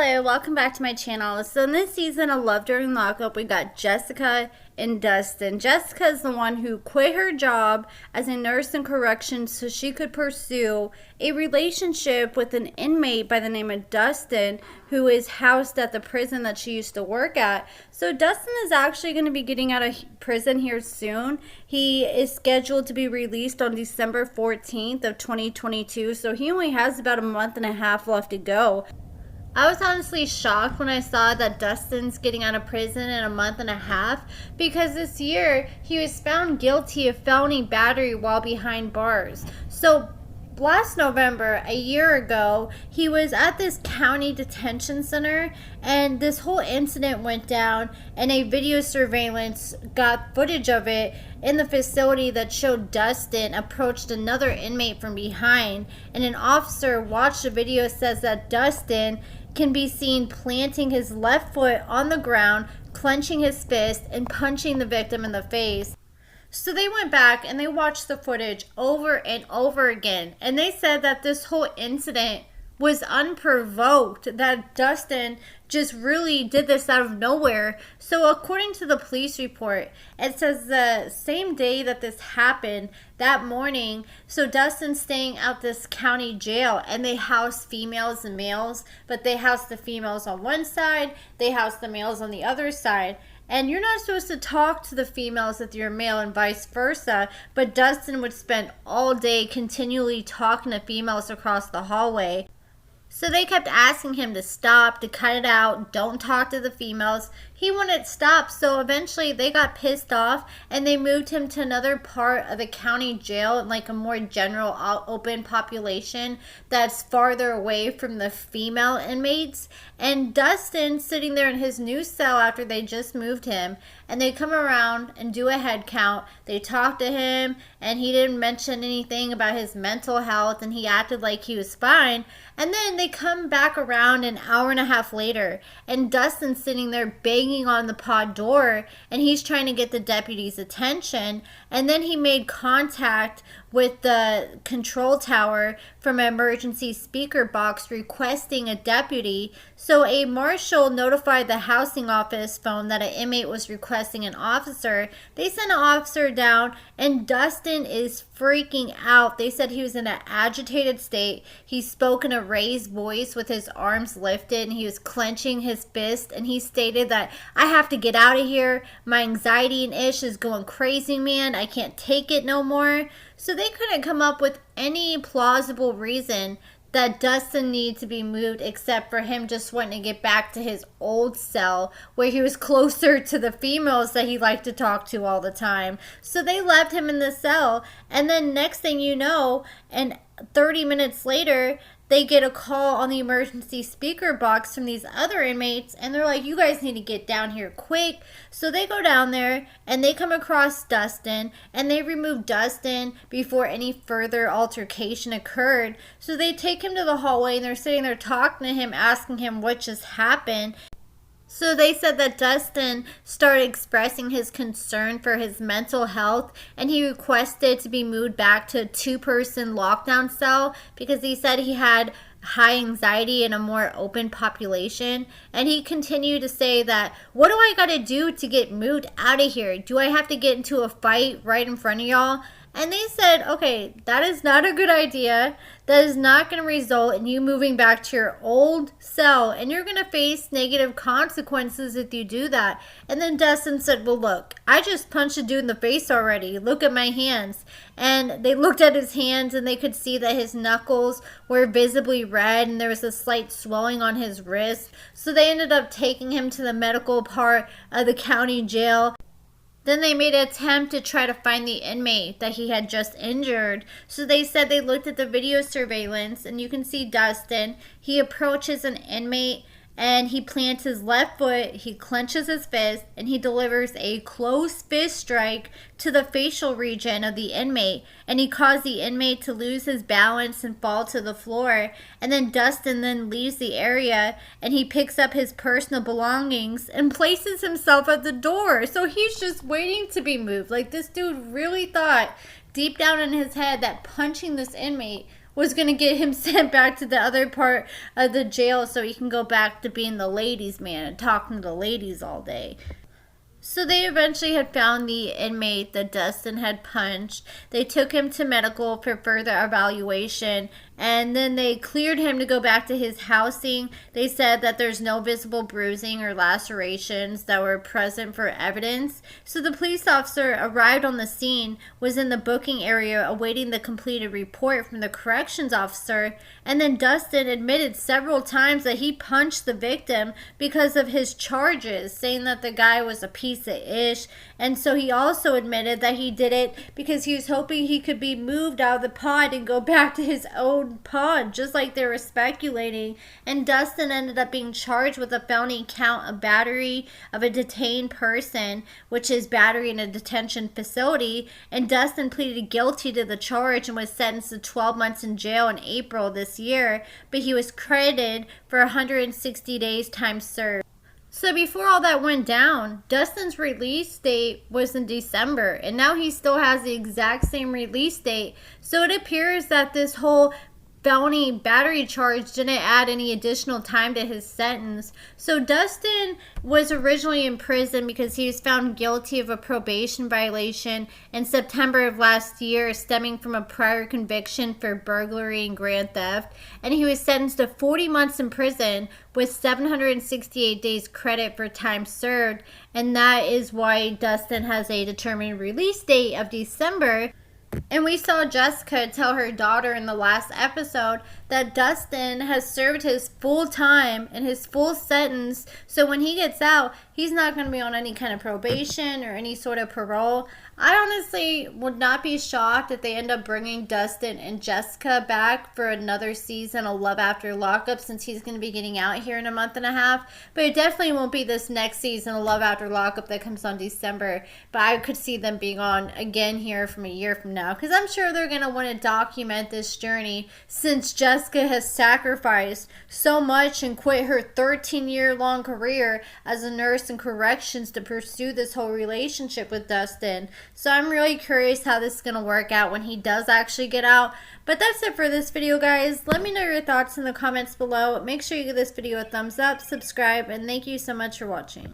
Hello, welcome back to my channel. So in this season of Love During Lockup, we got Jessica and Dustin. Jessica is the one who quit her job as a nurse in corrections so she could pursue a relationship with an inmate by the name of Dustin, who is housed at the prison that she used to work at. So Dustin is actually going to be getting out of prison here soon. He is scheduled to be released on December 14th of 2022, so he only has about a month and a half left to go. I was honestly shocked when I saw that Dustin's getting out of prison in a month and a half, because this year he was found guilty of felony battery while behind bars. So last November, a year ago, he was at this county detention center, and this whole incident went down, and a video surveillance got footage of it in the facility that showed Dustin approached another inmate from behind, and an officer watched the video. Says that Dustin can be seen planting his left foot on the ground, clenching his fist, and punching the victim in the face. So they went back and they watched the footage over and over again, and they said that this whole incident was unprovoked, that Dustin just really did this out of nowhere. So according to the police report, it says the same day that this happened, that morning, so Dustin's staying out this county jail, and they house females and males, but they house the females on one side, they house the males on the other side. And you're not supposed to talk to the females if you're male and vice versa, but Dustin would spend all day continually talking to females across the hallway. So they kept asking him to stop, to cut it out, don't talk to the females. He wouldn't stop, so eventually they got pissed off and they moved him to another part of the county jail, like a more general open population that's farther away from the female inmates. And Dustin sitting there in his new cell after they just moved him, and they come around and do a head count. They talk to him, and he didn't mention anything about his mental health, and he acted like he was fine. And then they come back around an hour and a half later, and Dustin's sitting there begging on the pod door, and he's trying to get the deputy's attention. And then he made contact with the control tower from an emergency speaker box requesting a deputy. So a marshal notified the housing office phone that an inmate was requesting an officer. They sent an officer down, and Dustin is freaking out. They said he was in an agitated state. He spoke in a raised voice with his arms lifted, and he was clenching his fist, and he stated that, "I have to get out of here. My anxiety and ish is going crazy, man. I can't take it no more." So they couldn't come up with any plausible reason that Dustin needed to be moved, except for him just wanting to get back to his old cell where he was closer to the females that he liked to talk to all the time. So they left him in the cell, and then next thing you know, and 30 minutes later, they get a call on the emergency speaker box from these other inmates, and they're like, "You guys need to get down here quick." So they go down there, and they come across Dustin, and they remove Dustin before any further altercation occurred. So they take him to the hallway, and they're sitting there talking to him, asking him what just happened. So they said that Dustin started expressing his concern for his mental health, and he requested to be moved back to a 2-person lockdown cell because he said he had high anxiety in a more open population. And he continued to say that, "What do I got to do to get moved out of here? Do I have to get into a fight right in front of y'all?" And they said, "Okay, that is not a good idea. That is not going to result in you moving back to your old cell, and you're going to face negative consequences if you do that." And then Dustin said, "Well, look, I just punched a dude in the face already. Look at my hands." And they looked at his hands, and they could see that his knuckles were visibly red, and there was a slight swelling on his wrist. So they ended up taking him to the medical part of the county jail. Then they made an attempt to try to find the inmate that he had just injured. So they said they looked at the video surveillance, and you can see Dustin. He approaches an inmate, and he plants his left foot, he clenches his fist, and he delivers a close fist strike to the facial region of the inmate, and he caused the inmate to lose his balance and fall to the floor. And then Dustin then leaves the area, and he picks up his personal belongings and places himself at the door. So he's just waiting to be moved. Like, this dude really thought deep down in his head that punching this inmate was going to get him sent back to the other part of the jail so he can go back to being the ladies' man and talking to the ladies all day. So they eventually had found the inmate that Dustin had punched. They took him to medical for further evaluation, and then they cleared him to go back to his housing. They said that there's no visible bruising or lacerations that were present for evidence. So the police officer arrived on the scene, was in the booking area awaiting the completed report from the corrections officer, and then Dustin admitted several times that he punched the victim because of his charges, saying that the guy was a piece of ish. And so he also admitted that he did it because he was hoping he could be moved out of the pod and go back to his own pod, just like they were speculating. And Dustin ended up being charged with a felony count of battery of a detained person, which is battery in a detention facility. And Dustin pleaded guilty to the charge and was sentenced to 12 months in jail in April this year, but he was credited for 160 days time served. So before all that went down, Dustin's release date was in December, and now he still has the exact same release date. So it appears that this whole felony battery charge didn't add any additional time to his sentence. So Dustin was originally in prison because he was found guilty of a probation violation in September of last year, stemming from a prior conviction for burglary and grand theft, and he was sentenced to 40 months in prison with 768 days credit for time served, and that is why Dustin has a determined release date of December. And we saw Jessica tell her daughter in the last episode that Dustin has served his full time and his full sentence. So when he gets out, he's not going to be on any kind of probation or any sort of parole. I honestly would not be shocked if they end up bringing Dustin and Jessica back for another season of Love After Lockup, since he's going to be getting out here in a month and a half. But it definitely won't be this next season of Love After Lockup that comes on December. But I could see them being on again here from a year from now, because I'm sure they're going to want to document this journey, since Jessica has sacrificed so much and quit her 13-year-long career as a nurse in corrections to pursue this whole relationship with Dustin. So I'm really curious how this is going to work out when he does actually get out. But that's it for this video, guys. Let me know your thoughts in the comments below. Make sure you give this video a thumbs up, subscribe, and thank you so much for watching.